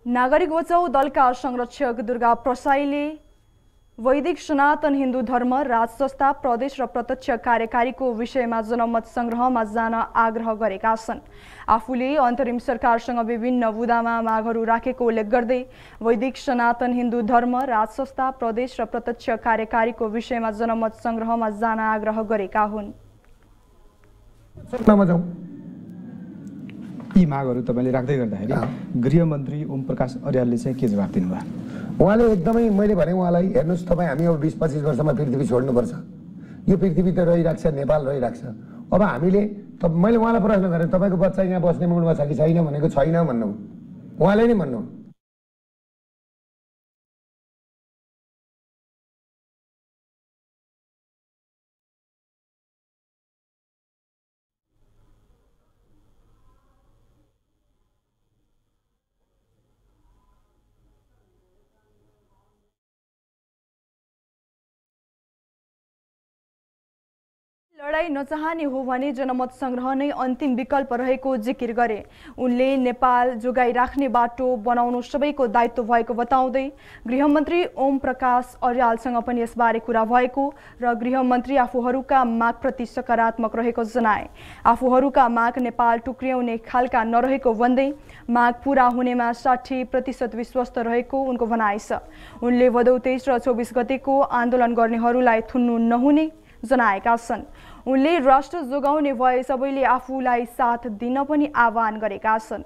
नागरिक बचाउ दलका संरक्षक दुर्गा प्रसाईले वैदिक सनातन हिन्दू धर्म राजसंस्था प्रदेश र प्रत्यक्ष कार्यकारीको विषयमा जनमत संग्रहमा जान आग्रह गरेका छन्। आफूले अन्तरिम सरकारसँग विभिन्न बुदामा मागहरू राखेको उल्लेख गर्दै वैदिक सनातन हिन्दू धर्म राजसंस्था प्रदेश र प्रत्यक्ष कार्यकारीको विषयमा जनमत संग्रहमा जान आग्रह गरेका हुन्। यी मागहरू तपाईले राख्दै गर्दाखेरि गृहमन्त्री ओम प्रकाश अर्यालले चाहिँ के जवाफ दिनुभयो? उहाँले एकदमै मैले भने उहाँलाई हेर्नुस् तपाईँ हामी अब 20-25 वर्षमा पृथ्वी छोड्नुपर्छ, यो पृथ्वी त रहिरहेको छ, नेपाल रहिरहेको छ। अब हामीले मैले उहाँलाई प्रश्न गरेँ तपाईँको बच्चा यहाँ बस्ने मुडमा छ कि छैन भनेको छैन भन्नु, उहाँले नै भन्नु। लडाई नचाहने हो भने जनमत संग्रह नै अन्तिम विकल्प रहेको जिकिर गरे। उनले नेपाल जोगाइराख्ने बाटो बनाउनु सबैको दायित्व भएको बताउँदै गृहमन्त्री ओम प्रकाश अर्यालसँग पनि यसबारे कुरा भएको र गृहमन्त्री आफूहरूका मागप्रति सकारात्मक रहेको जनाए। आफूहरूका माग नेपाल टुक्र्याउने खालका नरहेको भन्दै माग पूरा हुनेमा 60% विश्वस्त रहेको उनको भनाइ छ। उनले भदौ 23 र 24 गतेको आन्दोलन गर्नेहरूलाई थुन्नु नहुने जनाएका छन्। उनले राष्ट्र जोगाउने भए सबैले आफूलाई साथ दिन पनि आह्वान गरेका छन्।